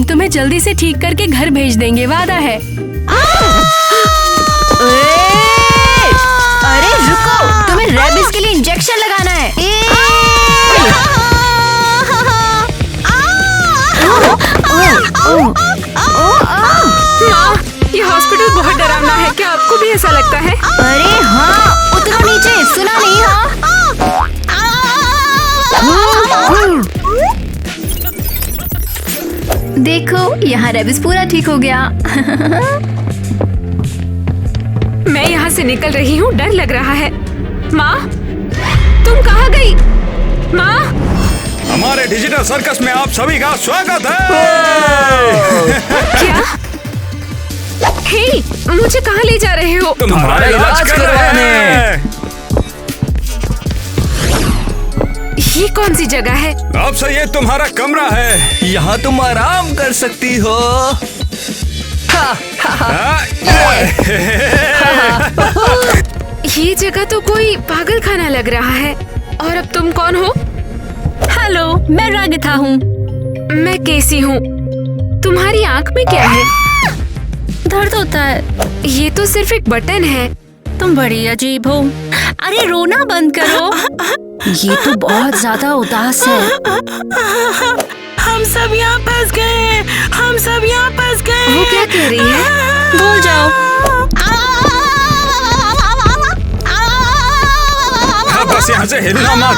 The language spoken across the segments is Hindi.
हम तुम्हें जल्दी से ठीक करके घर भेज देंगे, वादा है। अरे रुको, तुम्हें रेबिस के लिए इंजेक्शन लगाना है। माँ, ये हॉस्पिटल बहुत डरावना है, क्या आपको भी ऐसा लगता है? अरे हाँ, उतरो नीचे, सुना नहीं? हाँ देखो, यहाँ रेबिस पूरा ठीक हो गया। मैं यहाँ से निकल रही हूँ, डर लग रहा है। माँ, तुम कहाँ गई? माँ, हमारे डिजिटल सर्कस में आप सभी का स्वागत है। क्या? हे, मुझे कहाँ ले जा रहे हो? तुम्हारा इलाज करवाने। ये कौन सी जगह है? अब से ये तुम्हारा कमरा है, यहाँ तुम आराम कर सकती हो। ये जगह तो कोई पागल खाना लग रहा है। और अब तुम कौन हो? हेलो, मैं रागिथा हूँ। मैं केसी हूँ। तुम्हारी आँख में क्या है? दर्द होता है। ये तो सिर्फ एक बटन है। तुम बड़ी अजीब हो। अरे रोना बंद करो। ये तो बहुत ज्यादा उदास है। हम सब यहाँ फंस गए। हम सब यहाँ फंस गए। वो क्या कह रही है? भूल जाओ। हाँ, बस यहाँ से हिलना मत।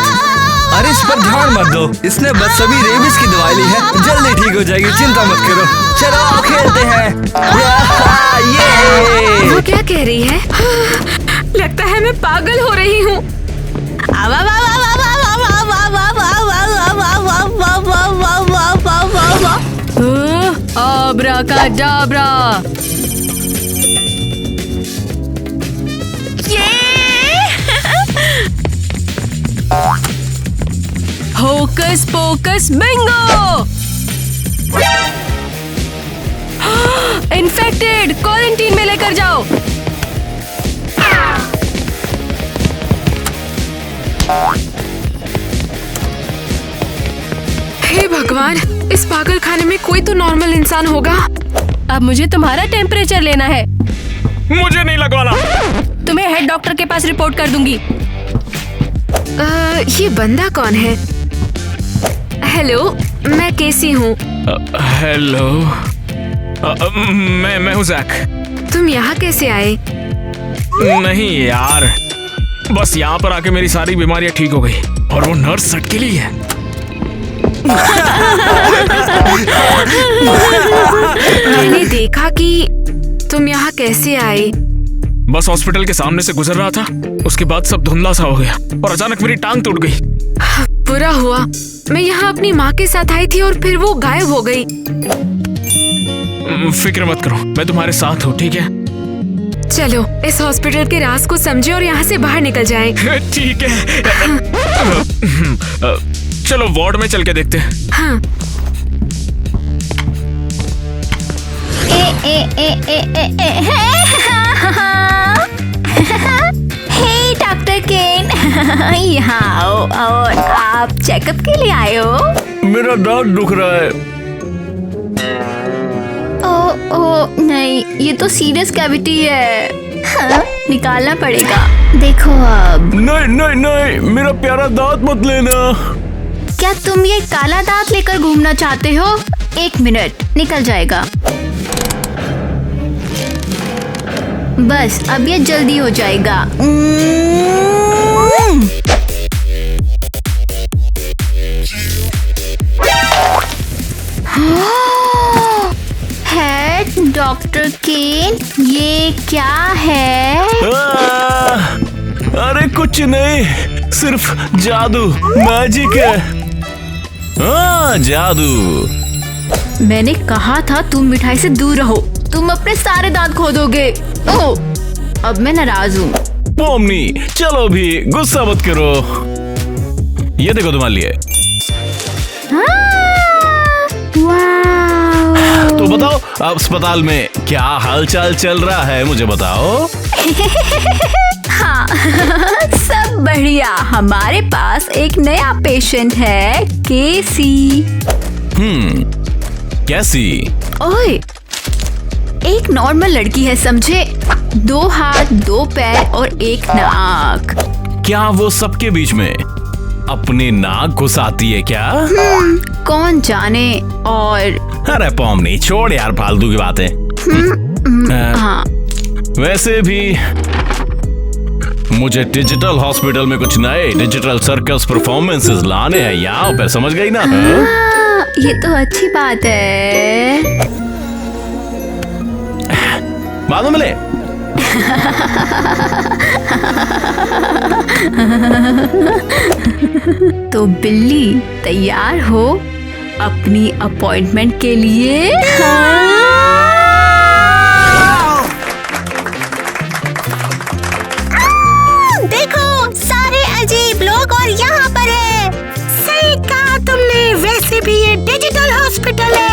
अरे इस पर ध्यान मत दो, इसने बस अभी रेबिस की दवाई ली है, जल्दी ठीक हो जाएगी, चिंता मत करो। चलो आओ खेलते हैं। ये वो क्या कह रही है? लगता है मैं पागल हो रही हूँ। Abracadabra. Hocus pocus bingo. Infected, quarantine में लेकर जाओ। हे भगवान, इस पागल खाने में कोई तो नॉर्मल इंसान होगा। अब मुझे तुम्हारा टेम्परेचर लेना है। मुझे नहीं लगवाना। तुम्हें हेड डॉक्टर के पास रिपोर्ट कर दूंगी। ये बंदा कौन है? हेलो, मैं केसी हूँ। हेलो, मैं हूँ जैक। तुम यहाँ कैसे आए? नहीं यार, बस यहाँ पर आके मेरी सारी बीमारियाँ ठीक हो गई और वो नर्स अकेली है। मैंने देखा कि तुम यहाँ कैसे आए। बस हॉस्पिटल के सामने से गुजर रहा था, उसके बाद सब धुंधला सा हो गया और अचानक मेरी टांग टूट गई। बुरा हुआ, मैं यहाँ अपनी माँ के साथ आई थी और फिर वो गायब हो गई। फिक्र मत करो, मैं तुम्हारे साथ हूँ, ठीक है? चलो इस हॉस्पिटल के राज को समझे और यहाँ से बाहर निकल जाएं। ठीक है। चलो वार्ड में चल के देखते हैं। हाँ। हे डॉक्टर केन, यहाँ आओ और आप चेकअप के लिए आए हो? मेरा दांत दुख रहा है। ओ नहीं, ये तो सीरियस कैविटी है। हाँ, निकालना पड़ेगा। देखो अब। नहीं नहीं नहीं, मेरा प्यारा दांत मत लेना। क्या तुम ये काला दांत लेकर घूमना चाहते हो? 1 मिनट, निकल जाएगा। बस अब ये जल्दी हो जाएगा। हेड डॉक्टर केन, ये क्या है? अरे कुछ नहीं, सिर्फ जादू, मैजिक है। हाँ, जादू। मैंने कहा था तुम मिठाई से दूर रहो, तुम अपने सारे दांत खो दोगे। ओह, अब मैं नाराज हूँ। पोमनी, चलो भी, गुस्सा मत करो। ये देखो तुम्हारे लिए। तो बताओ, अब अस्पताल में क्या हालचाल चल रहा है, मुझे बताओ। हाँ, सब बढ़िया। हमारे पास एक नया पेशेंट है, केसी। कैसी? ओए, एक नॉर्मल लड़की है समझे, 2 हाथ 2 पैर और 1 नाक। क्या वो सबके बीच में अपनी नाक घुसाती है क्या? कौन जाने। और अरे पॉमनी, छोड़ यार फालतू की बातें। हाँ, वैसे भी मुझे डिजिटल हॉस्पिटल में कुछ नए डिजिटल सर्कस परफॉर्मेंसेस लाने हैं यहाँ पे, समझ गई ना? ये तो अच्छी बात है। बाद में मिले। तो बिल्ली तैयार हो अपनी अपॉइंटमेंट के लिए? देखो सारे अजीब लोग और यहाँ पर है। सही कहा तुमने, वैसे भी ये डिजिटल हॉस्पिटल है।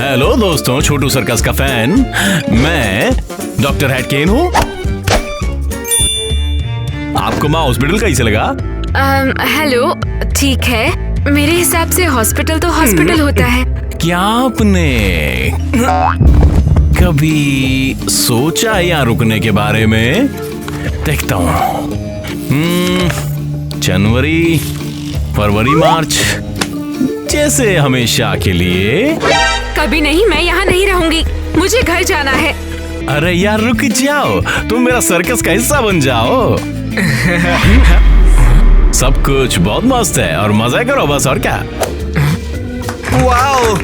हेलो दोस्तों, छोटू सर्कस का फैन, मैं डॉक्टर हेडकेन हूँ। आपको माँ हॉस्पिटल कैसे लगा? हेलो, ठीक है। मेरे हिसाब से हॉस्पिटल तो हॉस्पिटल होता है। क्या आपने कभी सोचा यहाँ रुकने के बारे में? देखता हूँ। जनवरी, फरवरी, मार्च, जैसे हमेशा के लिए। कभी नहीं, मैं यहाँ नहीं रहूंगी, मुझे घर जाना है। अरे यार रुक जाओ, तुम मेरा सर्कस का हिस्सा बन जाओ। सब कुछ बहुत मस्त है और मजा करो बस, और क्या। वाओ!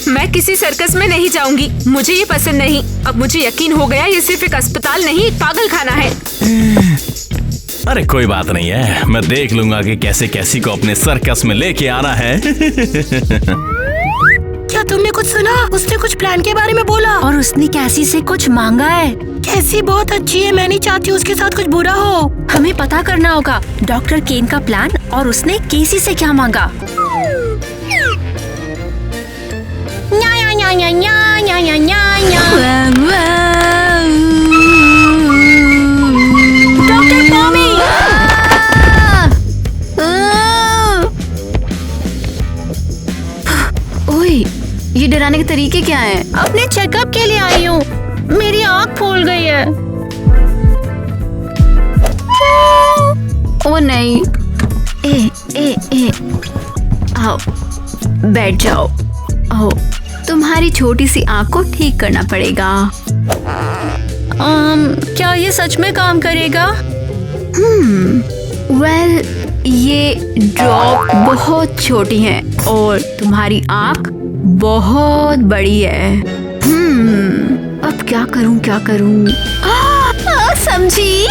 मैं किसी सर्कस में नहीं जाऊंगी, मुझे ये पसंद नहीं। अब मुझे यकीन हो गया ये सिर्फ एक अस्पताल नहीं, एक पागल खाना है। अरे कोई बात नहीं है, मैं देख लूंगा कि कैसे कैसी को अपने सर्कस में लेके आना है। क्या तुमने कुछ सुना? उसने कुछ प्लान के बारे में बोला और उसने कैसी से कुछ मांगा है। कैसी बहुत अच्छी है, मैं नहीं चाहती उसके साथ कुछ बुरा हो। हमें पता करना होगा डॉक्टर केन का प्लान और उसने केसी से क्या मांगा। डॉक्टर पॉमी! ओए, ये डराने के तरीके क्या हैं? अपने चेकअप के लिए आई हूँ, मेरी आँख फूल गई है। ओ नहीं, ए आओ, बैठ जाओ। आओ, तुम्हारी छोटी सी आँख को ठीक करना पड़ेगा। क्या ये सच में काम करेगा? वेल, ये ड्रॉप बहुत छोटी हैं और तुम्हारी आँख बहुत बड़ी है। अब क्या करूं? समझी?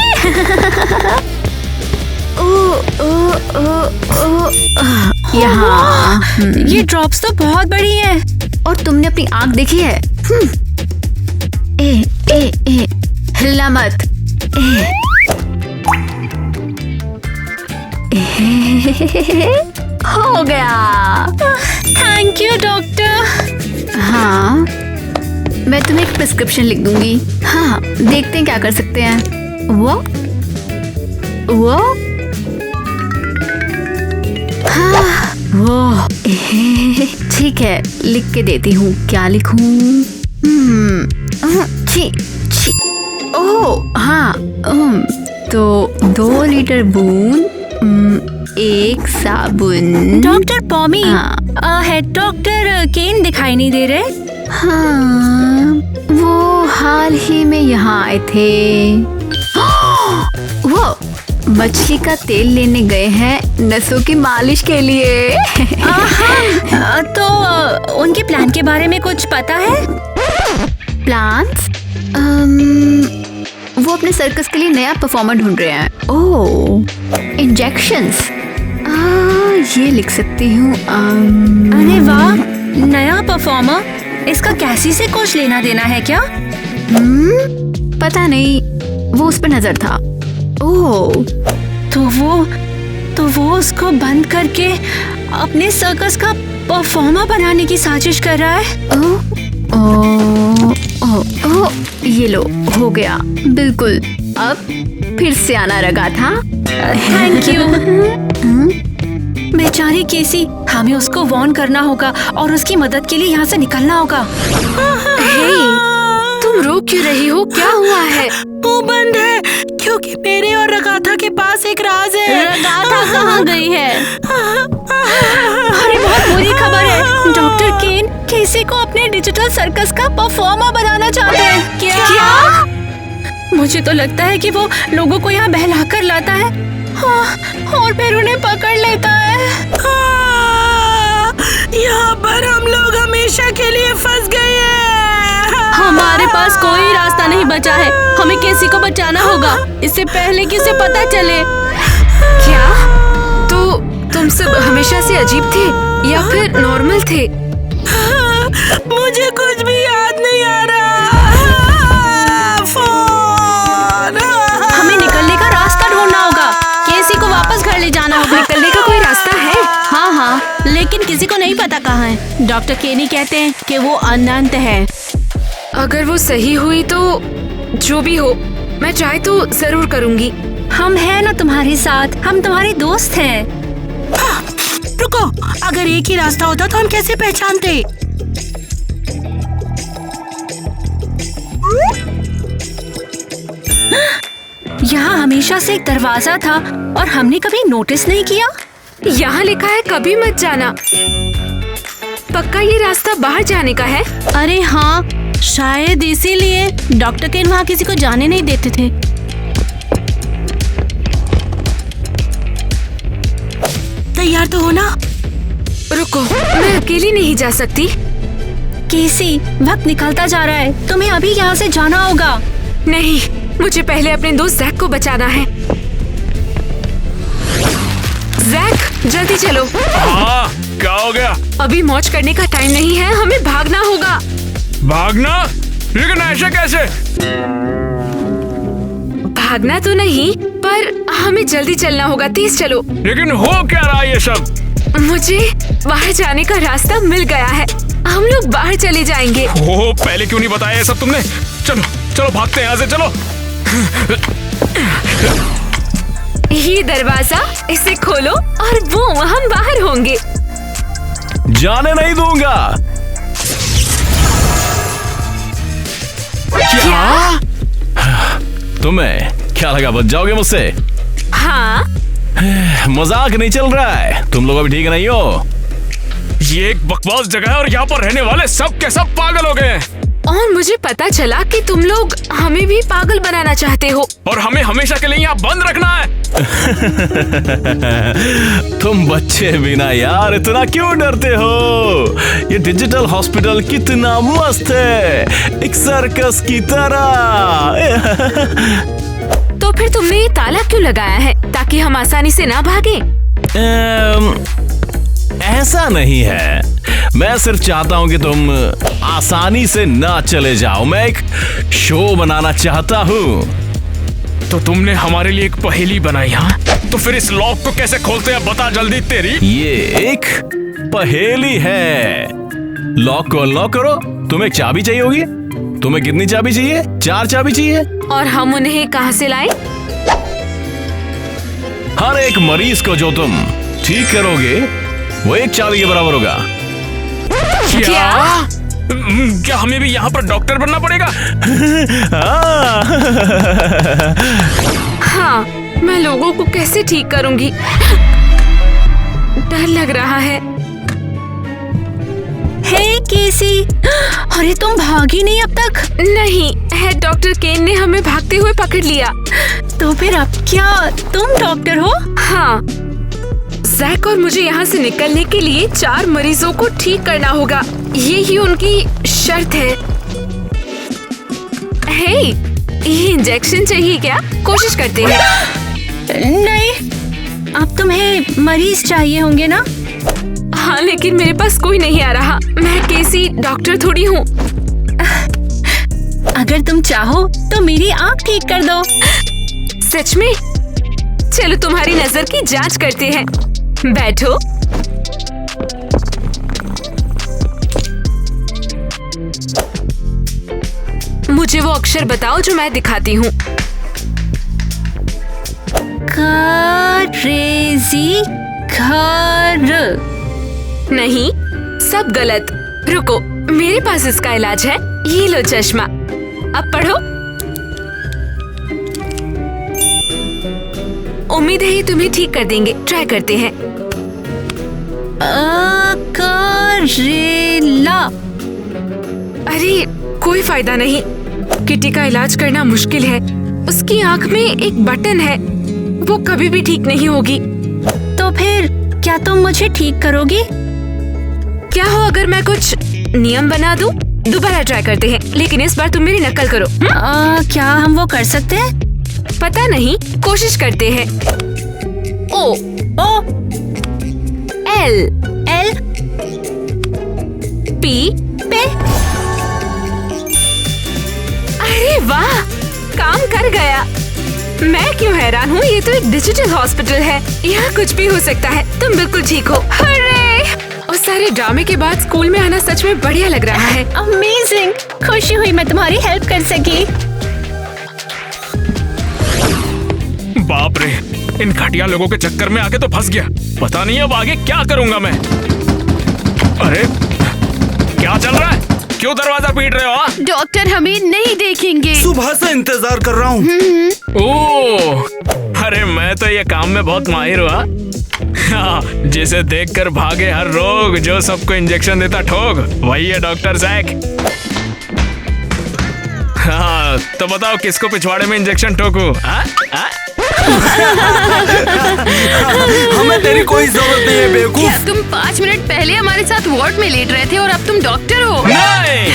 यहाँ। ये ड्रॉप्स तो बहुत बड़ी है। और तुमने अपनी आँख देखी है? हिलना मत। हो गया। Thank you doctor. हाँ, मैं तुम्हें एक प्रिस्क्रिप्शन लिख दूंगी। हाँ, देखते हैं क्या कर सकते हैं। वो हाँ, वो ठीक है, लिख के देती हूँ। क्या लिखूं? ओह हाँ, तो 2 लीटर बूंद, 1 साबुन। डॉक्टर पॉमी, हाँ। हेड डॉक्टर केन दिखाई नहीं दे रहे। हाँ, वो हाल ही में यहाँ आए थे। वो मछली का तेल लेने गए हैं नसों की मालिश के लिए। तो उनके प्लान के बारे में कुछ पता है? प्लान्स? वो अपने सर्कस के लिए नया परफॉर्मर ढूंढ रहे हैं। ओह, इंजेक्शंस। ये लिख सकती हूँ। अरे वाह, नया परफॉर्मर। इसका कैसी से कुछ लेना देना है क्या? पता नहीं, वो उस पर नजर था। ओह, तो वो उसको बंद करके अपने सर्कस का परफॉर्मर बनाने की साजिश कर रहा है। ओह, ये लो, हो गया। बिल्कुल। अब फिर से आना रगा था। Thank you. बेचारी केसी, हमें उसको वार्न करना होगा और उसकी मदद के लिए यहाँ से निकलना होगा। हे, तुम रो क्यों रही हो? क्या हुआ है? वो बंद है क्योंकि मेरे और रगाथा के पास एक राज है। रगाथा कहाँ गई है? अरे बहुत बुरी खबर है। डॉक्टर केन केसी को अपने डिजिटल सर्कस का परफॉर्मर बनाना चाहते हैं। क्या? मुझे तो लगता है कि वो लोगों को यहाँ बहलाकर लाता है, हाँ, और फिर उन्हें पकड़ लेता है। यहाँ पर हम लोग हमेशा के लिए फंस गए हैं। हमारे पास कोई रास्ता नहीं बचा है। हमें केसी को बचाना होगा इससे पहले कि उसे पता चले। क्या? तो तुम सब हमेशा से अजीब थे या फिर नॉर्मल थे? मुझे कुछ भी याद नहीं आ रहा। फोन। हमें निकलने का रास्ता ढूंढना होगा। केसी को वापस घर ले जाना होगा। निकलने का कोई रास्ता है? हाँ, लेकिन किसी को नहीं पता कहाँ है। डॉक्टर केनी कहते हैं कि वो अनंत है। अगर वो सही हुई तो जो भी हो, मैं ट्राई तो जरूर करूंगी। हम हैं ना तुम्हारे साथ, हम तुम्हारे दोस्त हैं। रुको, अगर एक ही रास्ता होता तो हम कैसे पहचानते? यहाँ हमेशा से एक दरवाजा था और हमने कभी नोटिस नहीं किया। यहाँ लिखा है कभी मत जाना। पक्का ये रास्ता बाहर जाने का है? अरे हाँ, शायद इसीलिए डॉक्टर केन वहाँ किसी को जाने नहीं देते थे। तैयार तो हो ना? रुको, मैं अकेली नहीं जा सकती। केसी, वक्त निकलता जा रहा है, तुम्हें अभी यहाँ से जाना होगा। नहीं, मुझे पहले अपने दोस्त जैक को बचाना है। जैक, जल्दी चलो। हाँ, क्या हो गया? अभी मौज करने का टाइम नहीं है, हमें भागना होगा। भागना? लेकिन ऐसे कैसे? भागना तो नहीं, पर हमें जल्दी चलना होगा। तेज चलो। लेकिन हो क्या रहा है ये सब? मुझे बाहर जाने का रास्ता मिल गया है। हम लोग बाहर चले जाएंगे। ओह, पहले क्यों नहीं बताया ये सब तुमने? चलो चलो भागते हैं यहाँ से, चलो। ये दरवाजा, इसे खोलो और वो हम बाहर होंगे। जाने नहीं दूंगा। क्या? तुम्हें क्या लगा बच जाओगे मुझसे? हाँ, मजाक नहीं चल रहा है। तुम लोग अभी ठीक नहीं हो। ये एक बकवास जगह है और यहाँ पर रहने वाले सब के सब पागल हो गए हैं। और मुझे पता चला कि तुम लोग हमें भी पागल बनाना चाहते हो। और हमें हमेशा के लिए यहाँ बंद रखना है। तुम बच्चे भी ना यार, इतना क्यों डरते हो? ये डिजिटल हॉस्पिटल कितना मस्त है, एक सर्कस की तरह। तो फिर तुमने ये ताला क्यों लगाया है, ताकि हम आसानी से ना भागे? ऐसा नहीं है, मैं सिर्फ चाहता हूँ कि तुम आसानी से ना चले जाओ। मैं एक शो बनाना चाहता हूँ। तो तुमने हमारे लिए एक पहेली बनाई? हाँ, तो फिर इस लॉक को कैसे खोलते हैं, बता जल्दी। तेरी ये एक पहेली है। लॉक को अनलॉक करो। तुम्हें एक चाबी चाहिए होगी। तुम्हें कितनी चाबी चाहिए? 4 चाबी चाहिए। और हम उन्हें कहाँ से लाए? हर एक मरीज को जो तुम ठीक करोगे वो एक चाबी के बराबर होगा। क्या हमें भी यहाँ पर डॉक्टर बनना पड़ेगा? हाँ, मैं लोगों को कैसे ठीक करूंगी? डर लग रहा है। हे केसी, अरे तुम भागी नहीं अब तक? नहीं, हेड डॉक्टर केन ने हमें भागते हुए पकड़ लिया। तो फिर अब क्या तुम डॉक्टर हो? हाँ, जैक और मुझे यहाँ से निकलने के लिए 4 मरीजों को ठीक करना होगा। ये ही उनकी शर्त है। हे, ये इंजेक्शन चाहिए क्या? कोशिश करते हैं। नहीं, अब तुम्हें मरीज चाहिए होंगे ना? हाँ, लेकिन मेरे पास कोई नहीं आ रहा। मैं केसी डॉक्टर थोड़ी हूँ। अगर तुम चाहो तो मेरी आँख ठीक कर दो। सच में? चलो तुम्हारी नजर की जांच करते हैं। बैठो। मुझे वो अक्षर बताओ जो मैं दिखाती हूँ। क्रेजी घर। नहीं, सब गलत। रुको, मेरे पास इसका इलाज है। ये लो चश्मा, अब पढ़ो। उम्मीद है ये तुम्हें ठीक कर देंगे। ट्राई करते हैं। करेला। अरे कोई फायदा नहीं। किटी का इलाज करना मुश्किल है। उसकी आंख में एक बटन है, वो कभी भी ठीक नहीं होगी। तो फिर क्या तुम मुझे ठीक करोगी? क्या हो अगर मैं कुछ नियम बना दूं? दोबारा ट्राई करते हैं, लेकिन इस बार तुम मेरी नकल करो। क्या हम वो कर सकते हैं? पता नहीं, कोशिश करते हैं। ओ ओ एल एल पी पे। अरे वाह, काम कर गया। मैं क्यों हैरान हूँ, ये तो एक डिजिटल हॉस्पिटल है। यहाँ कुछ भी हो सकता है। तुम बिल्कुल ठीक हो। अरे उस सारे ड्रामे के बाद स्कूल में आना सच में बढ़िया लग रहा है। अमेजिंग, खुशी हुई मैं तुम्हारी हेल्प कर सकी। बाप रे, इन घटिया लोगों के चक्कर में आके तो फंस गया। पता नहीं अब आगे क्या करूंगा मैं। अरे क्या चल रहा है? क्यों दरवाजा पीट रहे हो? डॉक्टर हमें नहीं देखेंगे। सुबह से इंतजार कर रहा हूँ। ओह, अरे मैं तो ये काम में बहुत माहिर हुआ। हाँ, जिसे देखकर भागे हर रोग, जो सबको इंजेक्शन देता ठोक, वही है डॉक्टर जैक। हाँ, तो बताओ किसको पिछवाड़े में इंजेक्शन ठोकूं? हमें तेरी कोई जरूरत नहीं है बेवकूफ। क्या तुम 5 मिनट पहले हमारे साथ वार्ड में लेट रहे थे और अब तुम डॉक्टर हो? नहीं।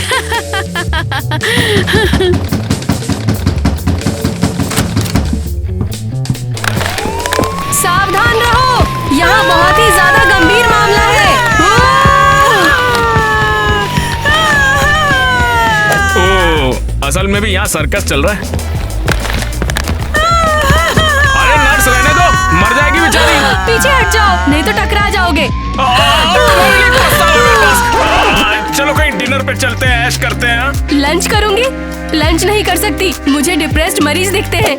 सावधान रहो, यहाँ बहुत ही ज्यादा गंभीर मामला है। ओह, असल में भी यहाँ सर्कस चल रहा है। अरे नर्स रहने दो, मर जाएगी बेचारी। पीछे हट जाओ, नहीं तो टकरा जाओगे। तुम्हारे लिए प्रस्ताव है मेरे पास। चलो कहीं डिनर पे चलते हैं, ऐश करते हैं। लंच करूंगी? लंच नहीं कर सकती, मुझे डिप्रेस्ड मरीज दिखते हैं।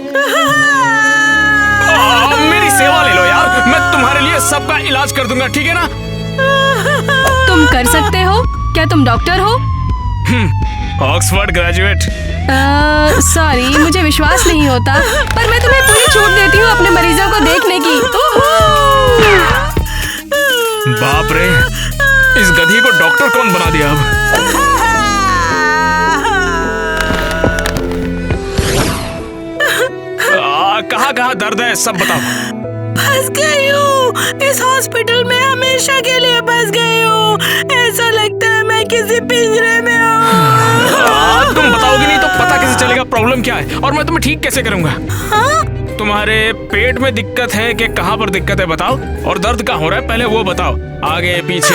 मेरी सेवा ले लो यार, मैं तुम्हारे लिए सबका इलाज कर दूंगा, ठीक है ना? तुम कर सकते हो? क्या तुम डॉक्टर हो? Oxford graduate. सॉरी, मुझे विश्वास नहीं होता, पर मैं तुम्हें पूरी छूट देती हूँ अपने मरीजों को देखने की। बाप रे, इस गधी को डॉक्टर कौन बना दिया अब? कहाँ दर्द है, सब बताओ। फंस गई हूँ इस हॉस्पिटल में, हमेशा के लिए फंस गई हूँ। ऐसा लगता है मैं किसी पिंजरे में हूँ। तुम बताओगी नहीं तो पता कैसे चलेगा प्रॉब्लम क्या है, और मैं तुम्हें ठीक कैसे करूँगा? तुम्हारे पेट में दिक्कत है कि कहाँ पर दिक्कत है बताओ, और दर्द कहाँ हो रहा है पहले वो बताओ। आगे पीछे।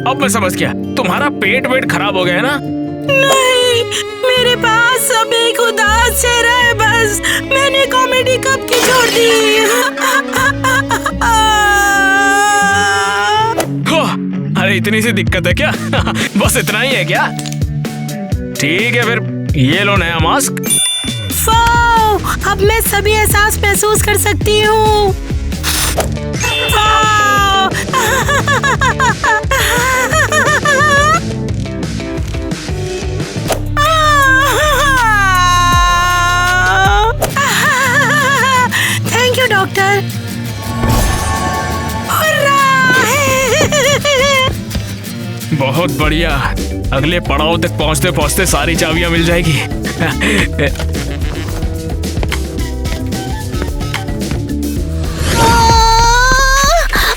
अब मैं समझ गया, तुम्हारा पेट वेट खराब हो गया है ना? नहीं, मेरे पास सब एक उदास चेहरा है बस। मैंने कॉमेडी कब की छोड़ दी। अरे इतनी सी दिक्कत है क्या? बस इतना ही है क्या? ठीक है फिर, ये लो नया मास्क। अब मैं सभी एहसास महसूस कर सकती हूँ। Thank you doctor. बहुत बढ़िया, अगले पड़ाव तक पहुँचते पहुँचते सारी चाबियां मिल जाएगी।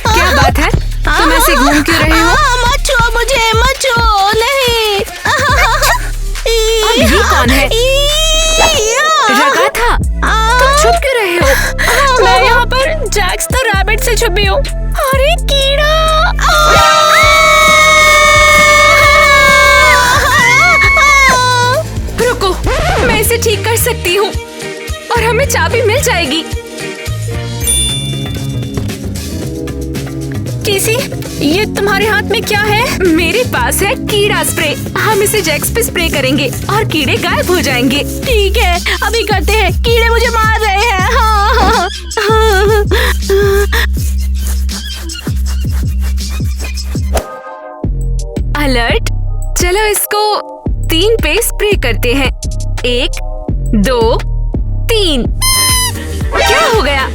क्या बात है, तुम ऐसे घूम क्यों रहे हो? मत छुओ मुझे, मत छुओ, नहीं। अब ये कौन है? रगा था, तुम छुप क्यों रहे हो? मैं यहाँ पर जैक्स द रैबिट से छुपी हूँ। अरे कीड़ा! रुको, मैं इसे ठीक कर सकती हूँ और हमें चाबी मिल जाएगी। किसी ये तुम्हारे हाथ में क्या है? मेरे पास है कीड़ा स्प्रे। हम इसे जैक्स पे स्प्रे करेंगे और कीड़े गायब हो जाएंगे। ठीक है, अभी करते हैं। कीड़े मुझे मार रहे हैं। हाँ। अलर्ट, चलो इसको 3 पे स्प्रे करते हैं। 1, 2, 3। क्या हो गया?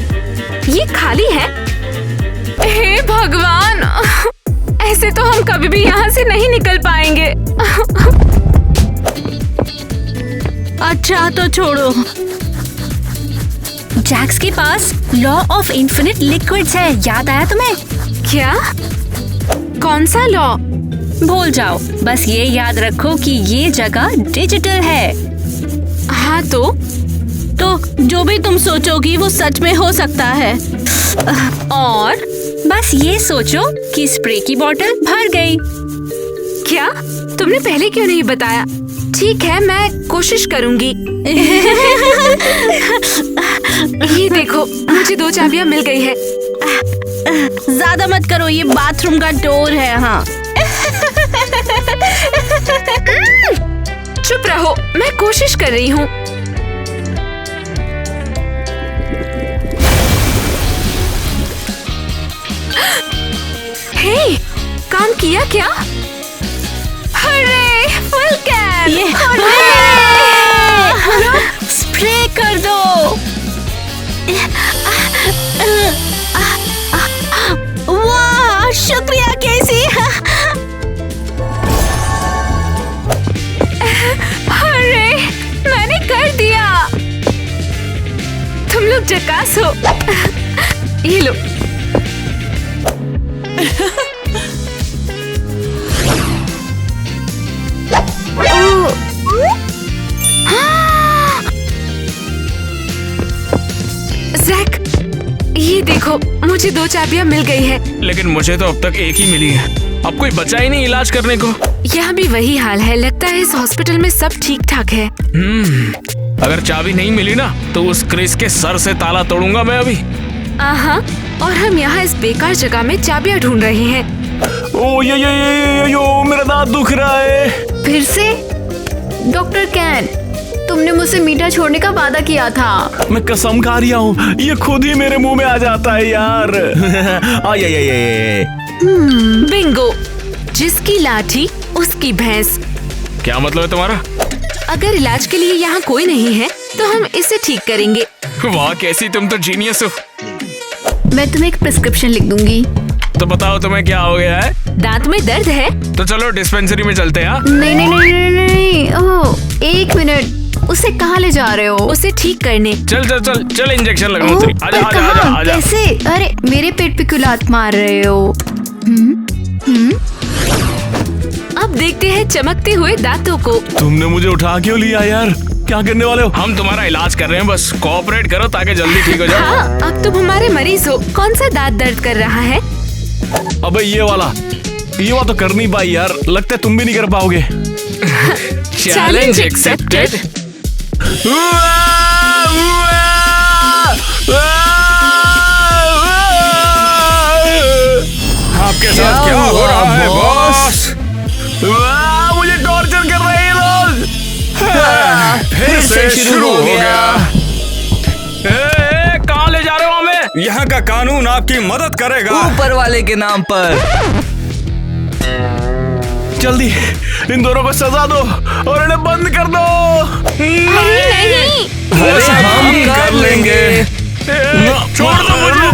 ये खाली है। हे भगवान, ऐसे तो हम कभी भी यहाँ से नहीं निकल पाएंगे। अच्छा तो छोड़ो। जैक्स के पास लॉ ऑफ इन्फिनिट लिक्विड्स है, याद आया तुम्हें? क्या? कौन सा लॉ? भूल जाओ, बस ये याद रखो कि ये जगह डिजिटल है। हाँ तो जो भी तुम सोचोगी वो सच में हो सकता है। और बस ये सोचो कि स्प्रे की बोतल भर गई। क्या? तुमने पहले क्यों नहीं बताया? ठीक है, मैं कोशिश करूंगी। ये देखो, मुझे 2 चाबियां मिल गई है। ज्यादा मत करो, ये बाथरूम का डोर है। हाँ। चुप रहो, मैं कोशिश कर रही हूँ। हे, काम किया क्या? हरे, फुल कैन! ये स्प्रे कर दो। वाह, शुक्रिया केसी। अरे, मैंने कर दिया। तुम लोग झकास हो। ये लो। जैक, ये देखो, मुझे 2 चाबियां मिल गई है। लेकिन मुझे तो अब तक एक ही मिली है। अब कोई बचा ही नहीं इलाज करने को। यहाँ भी वही हाल है। लगता है इस हॉस्पिटल में सब ठीक ठाक है। अगर चाबी नहीं मिली ना तो उस क्रिस के सर से ताला तोड़ूंगा मैं अभी। और हम यहाँ इस बेकार जगह में चाबियां ढूंढ रहे हैं। ओ यो मेरा दांत दुख रहा है। फिर से? डॉक्टर कैन, तुमने मुझसे मीठा छोड़ने का वादा किया था। मैं कसम खा रहा हूँ, ये खुद ही मेरे मुंह में आ जाता है यार। बिंगो, जिसकी लाठी उसकी भैंस। क्या मतलब है तुम्हारा? अगर इलाज के लिए यहाँ कोई नहीं है तो हम इसे ठीक करेंगे। वाह कैसी तुम तो जीनियस हो। मैं तुम्हें एक प्रिस्क्रिप्शन लिख दूंगी। तो बताओ तुम्हें क्या हो गया है? दांत में दर्द है? तो चलो डिस्पेंसरी में चलते हैं। नहीं। ओह, 1 मिनट, उसे कहाँ ले जा रहे हो? उसे ठीक करने। चल इंजेक्शन लगाओ। ओह, आजा पर आजा कहाँ? आजा। कैसे? अरे मेरे पेट पे क्यों लात मार रहे हो? अब देखते हैं चमकते हुए दांतों को। तुमने मुझे उठा क्यों लिया यार? क्या करने वाले हो? हम तुम्हारा इलाज कर रहे हैं, बस कोऑपरेट करो ताकि जल्दी ठीक हो जाओ। हाँ, अब तुम हमारे मरीज हो। कौन सा दांत दर्द कर रहा है? अबे ये वाला तो कर नहीं पाई यार। लगता है तुम भी नहीं कर पाओगे। Challenge accepted. आपके साथ क्या हो रहा है बॉस? मुझे टॉर्चर कर रहे हैं लोग। फिर से शुरू हो गया। कहाँ ले जा रहे हो हमें? यहाँ का कानून आपकी मदद करेगा, ऊपर वाले के नाम पर। जल्दी इन दोनों को सजा दो और इन्हें बंद कर दो। नहीं। अरे हम कर लेंगे। छोड़ दो मुझे।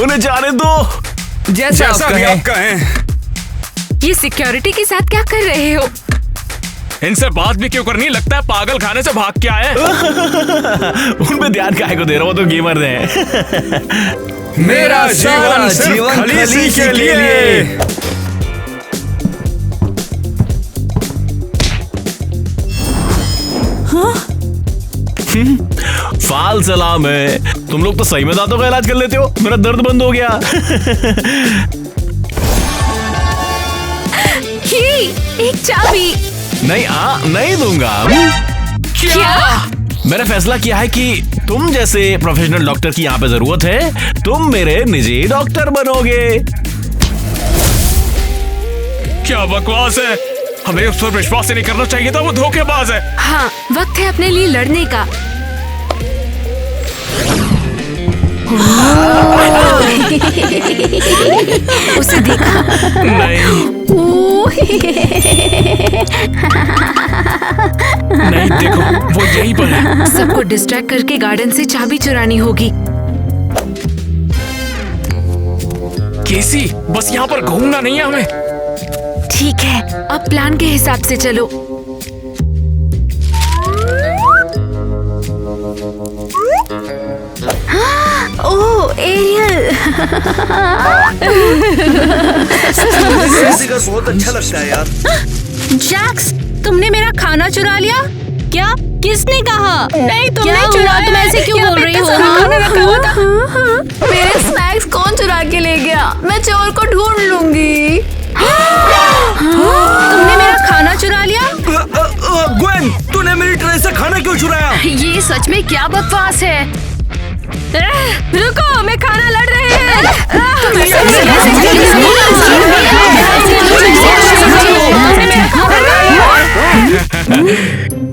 उन्हें जाने दो। जैसा आप कहें। ये सिक्योरिटी के साथ क्या कर रहे हो? इनसे बात भी क्यों करनी? लगता है पागल खाने से भाग के आए। उन पे ध्यान काहे को दे रहा हो? तो गेमर हैं। मेरा जीवन सिर्फ खलीसी के लिए। फाल सलाम है। तुम लोग तो सही में दांतों का इलाज कर लेते हो। मेरा दर्द बंद हो गया। एक चाबी। नहीं दूंगा। क्या? मैंने फैसला किया है कि तुम जैसे प्रोफेशनल डॉक्टर की यहाँ पे जरूरत है। तुम मेरे निजी डॉक्टर बनोगे। क्या बकवास है। हमें उस पर विश्वास ही नहीं करना चाहिए था, वो धोखेबाज है। हाँ, वक्त है अपने लिए लड़ने का। उसे देखा? नहीं नहीं, देखो वो यहीं पर है। सबको डिस्ट्रैक्ट करके गार्डन से चाबी चुरानी होगी। केसी, बस यहाँ पर घूमना नहीं है हमें। ठीक है, अब प्लान के हिसाब से चलो। ओह एरियल। बहुत अच्छा लगता है यार। जैक्स, तुमने मेरा खाना चुरा लिया? क्या? किसने कहा? नहीं, तुमने चुराया। तुम ऐसे क्यों बोल रही हो? खाना रखा हुआ था। मेरे स्नैक्स कौन चुरा के ले गया? मैं चोर को ढूंढ लूंगी। तुमने मेरा खाना चुरा लिया? ग्वेन, तूने मेरी ट्रे से खाना क्यों चुराया? ये सच में क्या बकवास है? रुको, मैं खाना लड़ रहे हैं।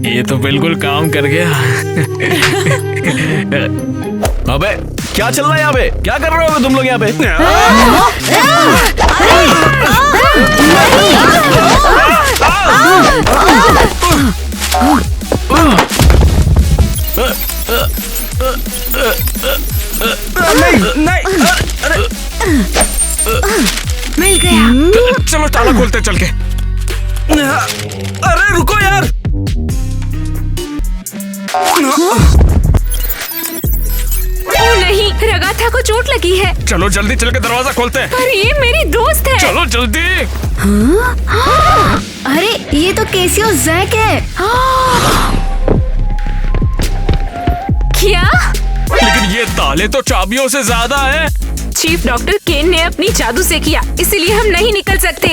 ये तो बिल्कुल काम कर गया। अबे क्या चल रहा है यहाँ पे? क्या कर रहे हो तुम लोग यहाँ पे? नहीं नहीं, अरे मिल गया। चलो ताला खोलते चल के। अरे रुको यार। ओ नहीं, रगाथा को चोट लगी है। चलो जल्दी चल के दरवाजा खोलते हैं। पर ये मेरी दोस्त है। चलो जल्दी। अरे ये तो केसी और जैक है। क्या? लेकिन ये ताले तो चाबियों से ज्यादा है। चीफ डॉक्टर केन ने अपनी जादू से किया, इसीलिए हम नहीं निकल सकते।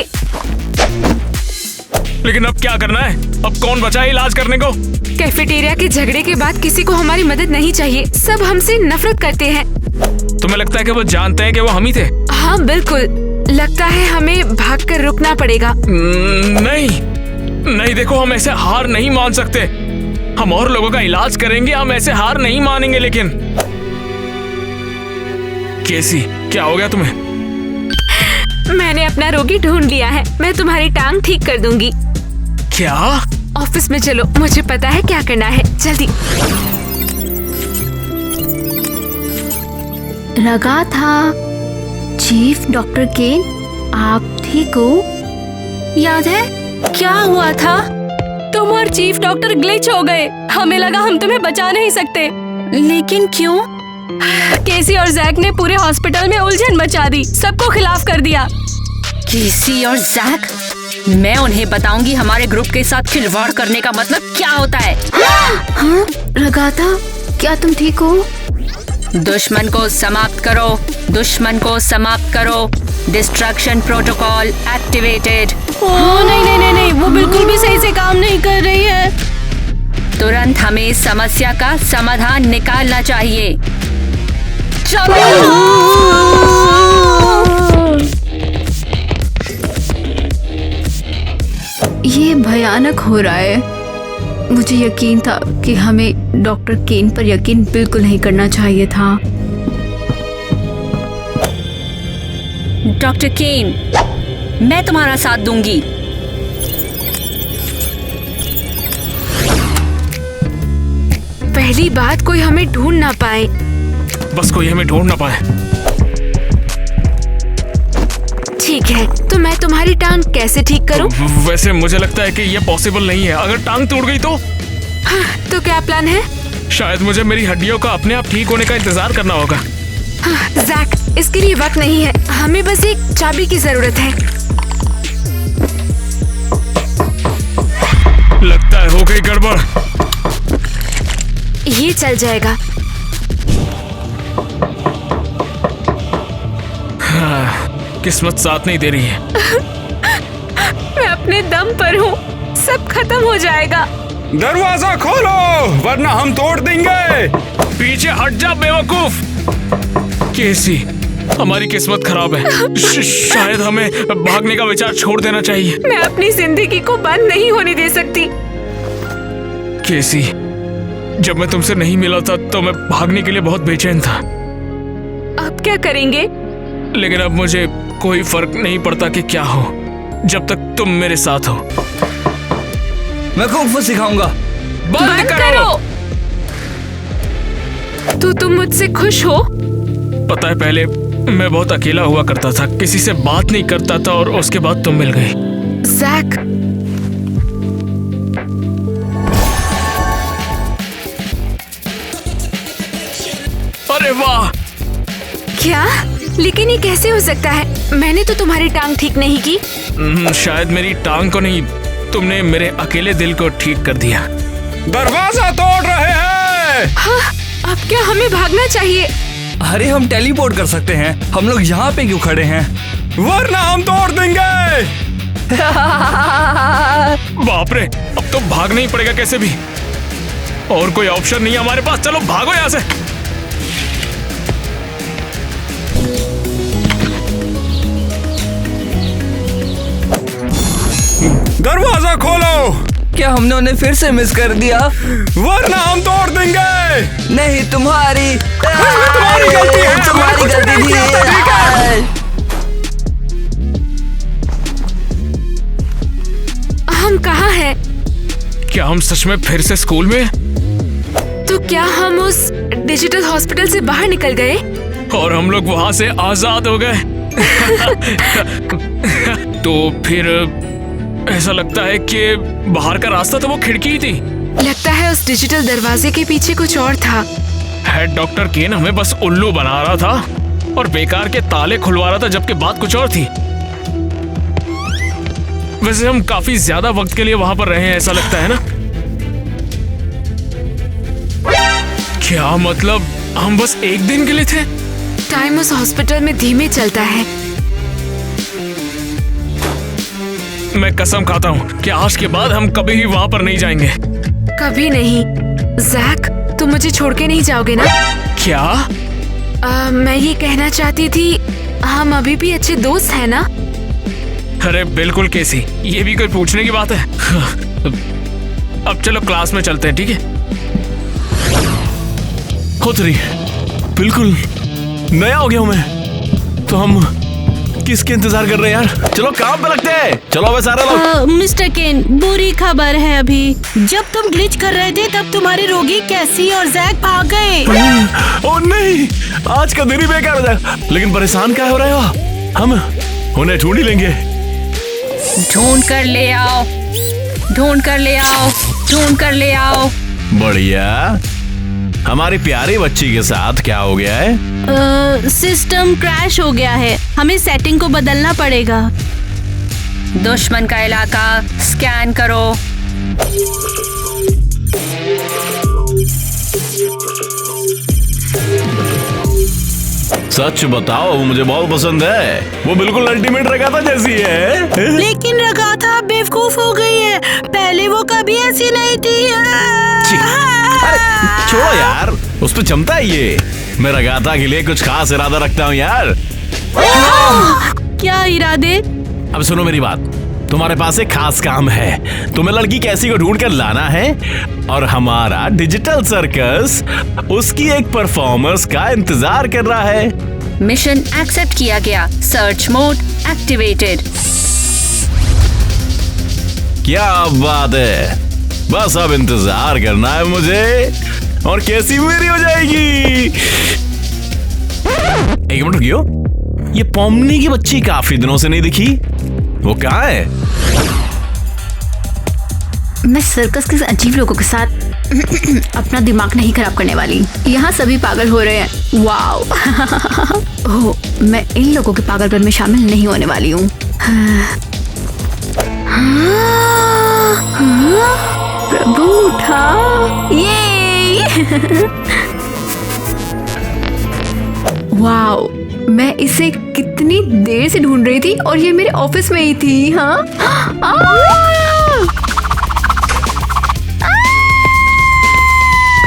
लेकिन अब क्या करना है? अब कौन बचा है इलाज करने को? कैफेटेरिया के झगड़े के बाद किसी को हमारी मदद नहीं चाहिए। सब हमसे नफरत करते हैं। तुम्हें लगता है कि वो जानते हैं कि वो हम ही थे? हाँ बिल्कुल, लगता है हमें भागकर रुकना पड़ेगा। नहीं नहीं, देखो हम ऐसे हार नहीं मान सकते। हम और लोगों का इलाज करेंगे, हम ऐसे हार नहीं मानेंगे। लेकिन केसी, क्या हो गया तुम्हें? मैंने अपना रोगी ढूंढ लिया है। मैं तुम्हारी टांग ठीक कर दूंगी। क्या? ऑफिस में चलो, मुझे पता है क्या करना है। जल्दी। लगा था चीफ डॉक्टर केन, आप ठीक हो? याद है क्या हुआ था? तुम और चीफ डॉक्टर ग्लिच हो गए। हमें लगा हम तुम्हें बचा नहीं सकते। लेकिन क्यों? केसी और जैक ने पूरे हॉस्पिटल में उलझन मचा दी, सबको खिलाफ कर दिया। केसी और जैक? मैं उन्हें बताऊंगी हमारे ग्रुप के साथ खिलवाड़ करने का मतलब क्या होता है। हाँ, रगाथा, क्या तुम ठीक हो? दुश्मन को समाप्त करो, दुश्मन को समाप्त करो। Destruction protocol activated. ओह नहीं नहीं नहीं नहीं, वो बिल्कुल भी सही से काम नहीं कर रही है। तुरंत हमें समस्या का समाधान निकालना चाहिए। चलो। ये भयानक हो रहा है। मुझे यकीन था कि हमें डॉक्टर केन पर यकीन बिल्कुल नहीं करना चाहिए था। डॉक्टर केन, मैं तुम्हारा साथ दूंगी। पहली बात, कोई हमें ढूंढ ना पाए। बस कोई हमें ढूंढ ना पाए। ठीक है, तो मैं तुम्हारी टांग कैसे ठीक करूं? वैसे मुझे लगता है कि ये पॉसिबल नहीं है। अगर टांग टूट गई तो? तो क्या प्लान है? शायद मुझे मेरी हड्डियों का अपने आप ठीक होने का इंतजार करना होगा। जैक, इसके लिए वक्त नहीं है। हमें बस एक चाबी की जरूरत है। लगता है हो गई गड़बड़। ये चल जाएगा। किस्मत साथ नहीं दे रही है। मैं अपने दम पर हूँ, सब खत्म हो जाएगा। दरवाजा खोलो वरना हम तोड़ देंगे। पीछे हट जा बेवकूफ। केसी, हमारी किस्मत खराब है। शायद हमें भागने का विचार छोड़ देना चाहिए। मैं अपनी जिंदगी को बंद नहीं होने दे सकती। केसी, जब मैं तुमसे नहीं मिला था तो मैं भागने के लिए बहुत बेचैन था। अब क्या करेंगे? लेकिन अब मुझे कोई फर्क नहीं पड़ता कि क्या हो, जब तक तुम मेरे साथ हो। मैं कुंग फू सिखाऊंगा। बंद करो। तो तुम मुझसे खुश हो? पता है, पहले मैं बहुत अकेला हुआ करता था, किसी से बात नहीं करता था, और उसके बाद तुम मिल गई। जैक, अरे वाह! क्या? लेकिन ये कैसे हो सकता है? मैंने तो तुम्हारी टांग ठीक नहीं की। शायद मेरी टांग को नहीं, तुमने मेरे अकेले दिल को ठीक कर दिया। दरवाजा तोड़ रहे हैं। हाँ, अब क्या हमें भागना चाहिए? अरे हम टेलीपोर्ट कर सकते हैं। हम लोग यहाँ पे क्यों खड़े हैं? वरना हम तोड़ देंगे। बाप रे, अब तो भागना ही पड़ेगा कैसे भी। और कोई ऑप्शन नहीं है हमारे पास। चलो भागो यहाँ से। दरवाजा खोलो। क्या हमने उन्हें फिर से मिस कर दिया? वरना हम तोड़ देंगे। नहीं, तुम्हारी गलती है। तुम्हारी गलती थी। हम कहाँ हैं? क्या हम सच में फिर से स्कूल में? तो क्या हम उस डिजिटल हॉस्पिटल से बाहर निकल गए? और हम लोग वहां से आजाद हो गए। तो फिर ऐसा लगता है कि बाहर का रास्ता तो वो खिड़की ही थी। लगता है उस डिजिटल दरवाजे के पीछे कुछ और था। हेड डॉक्टर केन हमें बस उल्लू बना रहा था और बेकार के ताले खुलवा रहा था, जबकि बात कुछ और थी। वैसे हम काफी ज्यादा वक्त के लिए वहां पर रहे हैं, ऐसा लगता है ना? क्या मतलब, हम बस एक दिन के लिए थे? टाइम उस हॉस्पिटल में धीमे चलता है। मैं कसम खाता हूँ कि आज के बाद हम कभी भी वहां पर नहीं जाएंगे। कभी नहीं। जैक, तुम मुझे छोड़ के नहीं जाओगे ना? क्या? मैं ये कहना चाहती थी, हम अभी भी अच्छे दोस्त हैं ना? अरे बिल्कुल केसी, ये भी कोई पूछने की बात है? अब चलो क्लास में चलते हैं, ठीक है? खोतरी, बिल्कुल नया हो गया हूँ मैं। तो हम किसके इंतजार कर रहे हैं यार? चलो काम पे लगते हैं। चलो वे सारे लोग। मिस्टर केन, बुरी खबर है। अभी जब तुम ग्लिच कर रहे थे तब तुम्हारे रोगी कैसी और जैक भाग गए। ओ नहीं, आज का दिन ही बेकार हो जाएगा। लेकिन परेशान क्या हो रहे हो? हम उन्हें ढूंढ ही लेंगे। ढूंढ कर ले आओ, ढूंढ कर ले आओ, ढूंढ कर ले आओ। बढ़िया। हमारी प्यारी बच्ची के साथ क्या हो गया है? सिस्टम क्रैश हो गया है। हमें सेटिंग को बदलना पड़ेगा। दुश्मन का इलाका स्कैन करो। सच बताओ, वो मुझे बहुत पसंद है। वो बिल्कुल अल्टीमेट रगाता जैसी है। लेकिन रगाता बेवकूफ हो गई है। पहले वो कभी ऐसी नहीं थी। अरे छोड़ो यार, उस पे जमता है ये। मैं रगाता के लिए कुछ खास इरादा रखता हूँ यार। क्या इरादे? अब सुनो मेरी बात, तुम्हारे पास एक खास काम है। तुम्हें लड़की कैसी को ढूंढ कर लाना है और हमारा डिजिटल सर्कस उसकी एक परफॉर्मेंस का इंतजार कर रहा है। मिशन एक्सेप्ट किया गया। Search mode activated. क्या बात है, बस अब इंतजार करना है मुझे और कैसी मेरी हो जाएगी। एक मिनट रुकियो, ये पोमनी की बच्ची काफी दिनों से नहीं दिखी। वो कहाँ है? मैं सर्कस के अजीब लोगों के साथ अपना दिमाग नहीं खराब करने वाली। यहाँ सभी पागल हो रहे हैं। वाओ। ओह, मैं इन लोगों के पागलपन में शामिल नहीं होने वाली हूँ। प्रभु उठा। ये वाओ, मैं इसे कितनी देर से ढूंढ रही थी और ये मेरे ऑफिस में ही थी। हाँ,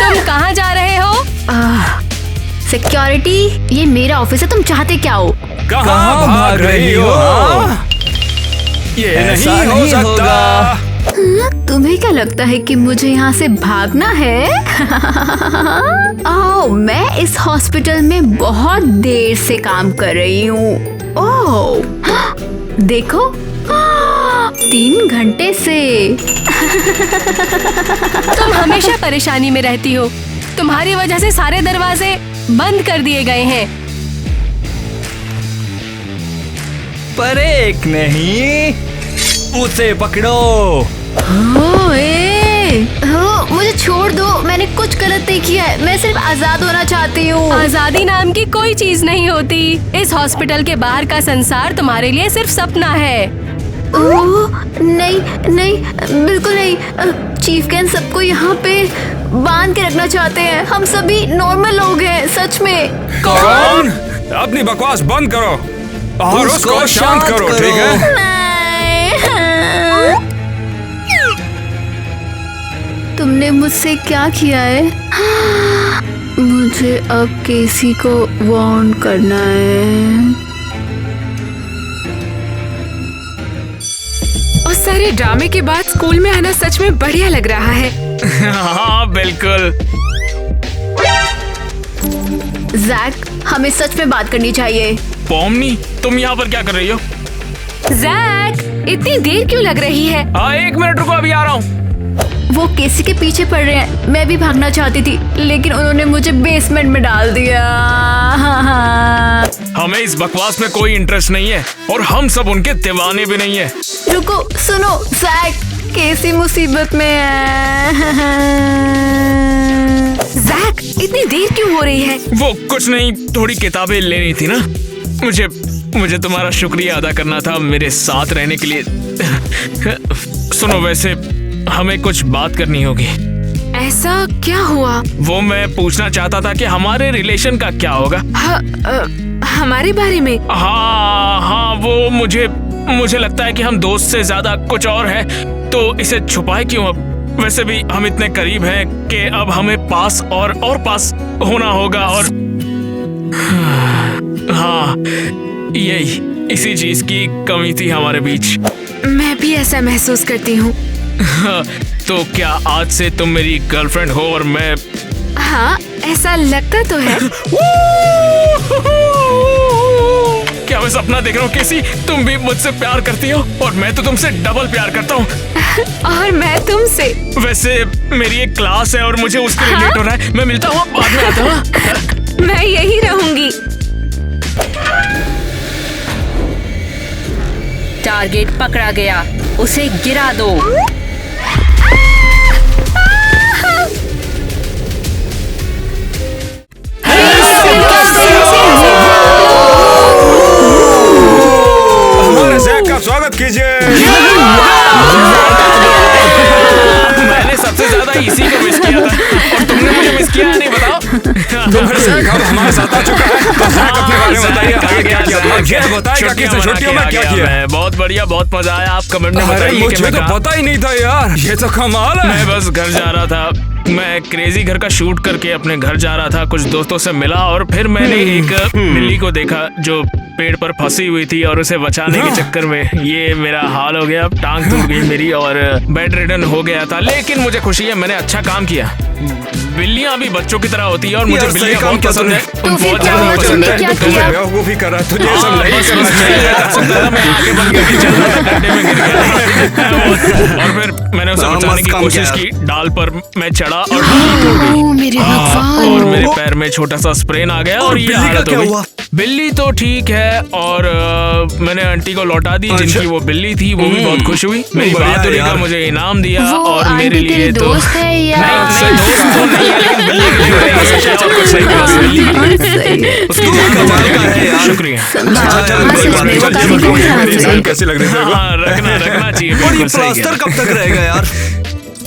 तुम कहाँ जा रहे हो? सिक्योरिटी, ये मेरा ऑफिस है, तुम चाहते क्या हो? कहाँ भाग रही हो? ये ऐसा नहीं हो नहीं सकता। होगा। तुम्हें क्या लगता है कि मुझे यहाँ से भागना है? ओह, मैं इस हॉस्पिटल में बहुत देर से काम कर रही हूँ। ओह, देखो, 3 घंटे से। तुम हमेशा परेशानी में रहती हो। तुम्हारी वजह से सारे दरवाजे बंद कर दिए गए हैं। पर एक नहीं, उसे पकड़ो। मुझे छोड़ दो, मैंने कुछ गलत नहीं किया है, मैं सिर्फ आजाद होना चाहती हूँ। आजादी नाम की कोई चीज नहीं होती। इस हॉस्पिटल के बाहर का संसार तुम्हारे लिए सिर्फ सपना है। ओह, नहीं नहीं, बिल्कुल नहीं। चीफ कैन सबको यहाँ पे बांध के रखना चाहते हैं। हम सभी नॉर्मल लोग हैं, सच में। कौन? अपनी बकवास बंद करो और उसको शांत करो, ठीक है? तुमने मुझसे क्या किया है? मुझे अब केसी को वार्न करना है। उस सारे ड्रामे के बाद स्कूल में आना सच में बढ़िया लग रहा है। हाँ बिल्कुल। जैक, हमें सच में बात करनी चाहिए। पोमनी, तुम यहाँ पर क्या कर रही हो? जैक, इतनी देर क्यों लग रही है? हाँ 1 मिनट रुको, अभी आ रहा हूँ। वो केसी के पीछे पड़ रहे हैं। मैं भी भागना चाहती थी, लेकिन उन्होंने मुझे बेसमेंट में डाल दिया। हमें इस बकवास में कोई इंटरेस्ट नहीं है और हम सब उनके दीवाने भी नहीं है। रुको, सुनो जैक, केसी मुसीबत में है। जैक, इतनी देर क्यों हो रही है? वो कुछ नहीं, थोड़ी किताबें लेनी थी ना। मुझे तुम्हारा शुक्रिया अदा करना था मेरे साथ रहने के लिए। सुनो, वैसे हमें कुछ बात करनी होगी। ऐसा क्या हुआ? वो मैं पूछना चाहता था कि हमारे रिलेशन का क्या होगा। हमारे बारे में? हाँ, वो मुझे लगता है कि हम दोस्त से ज्यादा कुछ और है, तो इसे छुपाए क्यों? अब वैसे भी हम इतने करीब हैं कि अब हमें पास और पास होना होगा। और हाँ, यही इसी चीज की कमी थी हमारे बीच। मैं भी ऐसा महसूस करती हूँ। तो क्या आज से तुम मेरी गर्लफ्रेंड हो और मैं? हाँ, ऐसा लगता तो है। क्या मैं सपना देख रहा हूँ? किसी तुम भी मुझसे प्यार करती हो और मैं तो तुमसे डबल प्यार करता हूँ। और मैं तुमसे। वैसे मेरी एक क्लास है और मुझे उसके लिए लेट हो रहा है। मैं मिलता हूँ, बाद में आता हूँ। मैं यही रहूंगी। टारगेट पकड़ा गया, उसे गिरा दो। हमारे जैक का स्वागत कीजिए। मैंने सबसे ज्यादा इसी को मिस किया था और तुमने मुझे मिस किया नहीं, बताओ। जैक अब हमारे साथ आ चुका है, तो जैक अपने बारे में बताइए, आगे क्या किया? ये बताएगा कि इस छुट्टियों में क्या किया? बहुत बढ़िया, बहुत मजा आया। आप कमेंट में अरे बताइए कि मुझे मैं तो कहाँ- पता ही नहीं था यार, ये तो कमाल है। मैं बस घर जा रहा था। मैं क्रेजी घर का शूट करके अपने घर जा रहा था, कुछ दोस्तों से मिला और फिर मैंने एक बिल्ली को देखा जो पेड़ पर फंसी हुई थी और उसे बचाने के चक्कर में ये मेरा हाल हो गया। अब टांग टूट गई मेरी और बेड रिडन हो गया था, लेकिन मुझे खुशी है, मैंने अच्छा काम किया। बिल्लियां भी बच्चों की तरह होती है और मुझे यार, सही बिल्लियां काम बहुत किया पसंद है। तुमने। बहुत क्या ज्यादा हुआ? पसंद तुमने है। क्या तुमने किया? बेवकूफी करा, तुझे ये सब हाँ, नहीं बस करना चाहिए। मैं आगे बढ़ के चल रहा था, गड्ढे में गिर गया और फिर मैंने उसे हाँ, बचाने की मस्त काम कोशिश किया। की। डाल पर मैं चढ़ा और डाल टूट गई। ओह, मेरे भगवान। और मेरे पैर में छोटा सा स्प्रेन आ गया और ये बिल्ली का हालत हो क्या गई। हुआ? बिल्ली तो ठीक है और मैंने आंटी को लौटा दी जिनकी वो बिल्ली थी, वो भी बहुत खुश हुई। मेरी बढ़िया बहादुरी का यार। मुझे इनाम दिया वो और मेरे आंटी लिए तेरी तो दोस्त है या? नहीं, दोस्त तो नहीं है, लेकिन बिल्ली के लिए मैंने सब कुछ सही किया। बिल्ली के लिए सही है। उसकी तू जान कमाल बचाने का के है लिए यार। शुक्रिया। अच्छा, चल, हाँ, कोई सच बात में नहीं, वो चल, काफी ये बताओ, खुश ये है मेरी आपसे। जान कैसी लग रही है तेरे को? हाँ, रखना चाहिए, बड़ी बिल्कुल सही प्लास्टर किया। कब तक रहेगा यार?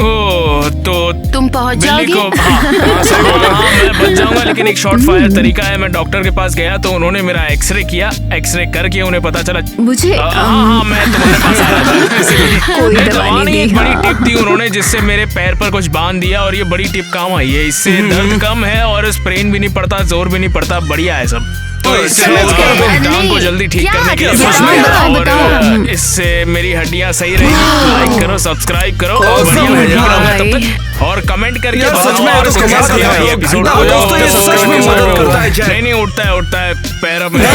ओह, तो तुम पहुंच बिल्ली जाओगे? को हाँ, मैं बच जाऊंगा, लेकिन एक शॉर्ट फायर तरीका है। मैं डॉक्टर के पास गया तो उन्होंने मेरा एक्सरे किया, एक्सरे करके उन्हें पता चला। मुझे हाँ, मैं तुम्हारे पास आ रहा था इसलिए। कोई नहीं, दवा नहीं दी, एक बड़ी हाँ। टिप दी उन्होंने जिससे मेरे पैर पर कुछ बांध दिया, और ये बड़ी टिप काम आई है। इससे दर्द कम है और स्प्रेन भी नहीं पड़ता, जोर भी नहीं पड़ता, बढ़िया है सब। तो इससे समझ गए। टांग को नहीं, जल्दी ठीक क्या करने के लिए क्या और बताओ। इससे मेरी हड्डियां सही रहेगी। लाइक करो, सब्सक्राइब करो और बढ़िया वीडियो बनाऊंगा तब तक। और कमेंट करके यार, सच बताओ में और तो कैसा कमाल लगा है। ये एपिसोड। हाँ, दोस्तों, ये सच में मदद करता है, जय। नहीं उठता है पैरों में।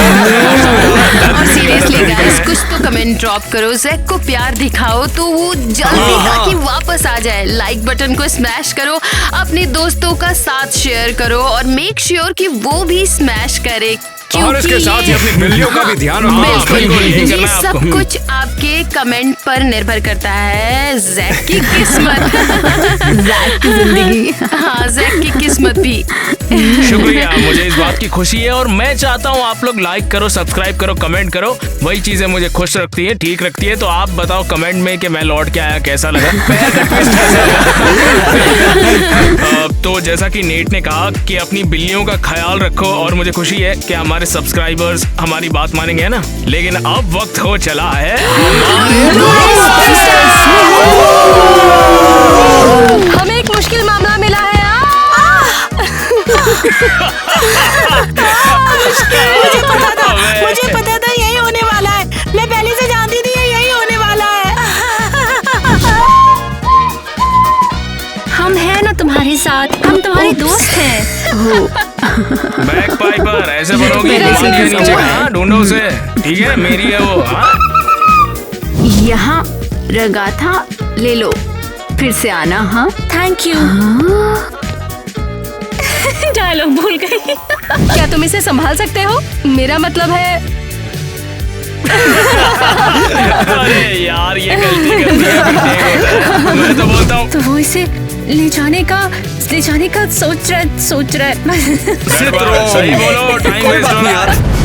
और सीरियसली गाइस, कुछ तो कमेंट ड्रॉप करो, जैक को प्यार दिखाओ तो वो जल्दी ताकि वापस आ जाए। लाइक बटन को स्मैश करो, अपने दोस्तों का साथ शेयर करो और मेक श्योर कि वो भी स्मैश करे, और इसके साथ ही अपनी बिल्लियों का भी ध्यान रखो। बिल्कुल, बिल्कुल, यही ये करना है सब आपको। कुछ आपके कमेंट पर निर्भर करता है। जैक की किस्मत, जैक की जिंदगी, हाँ जैक की किस्मत भी। शुक्रिया, मुझे इस बात की खुशी है और मैं चाहता हूँ आप लोग लाइक करो, सब्सक्राइब करो, कमेंट करो। वही चीजें मुझे खुश रखती है, ठीक रखती है। तो आप बताओ कमेंट में कि मैं लौट के आया कैसा लगा। तो जैसा कि नेट ने कहा कि अपनी बिल्लियों का ख्याल रखो, और मुझे खुशी है कि हमारे सब्सक्राइबर्स हमारी बात मानेंगे, है ना। लेकिन अब वक्त हो चला है हमें एक मुश्किल मामला मिला है। मुझे पता था यही होने वाला है। मैं पहले से जानती थी यही होने वाला है। हम हैं ना तुम्हारे साथ, हम तुम्हारे दोस्त हैं। बैक पाइपर ऐसे बनोगी, मेरा घुमा के सीरियस नीचे हुआ है। हाँ, ढूंढो उसे, ठीक है, मेरी है वो। हाँ, यहाँ रगा था, ले लो, फिर से आना। हाँ थैंक यू। डायलॉग भूल गई। क्या तुम इसे संभाल सकते हो? मेरा मतलब है अरे यार, ये गलती कर दी है। मैं तो बोलता हूँ तो वो इसे ले जाने का सोच रहा है। सही बोलो, टाइम वेस्ट हो रहा है।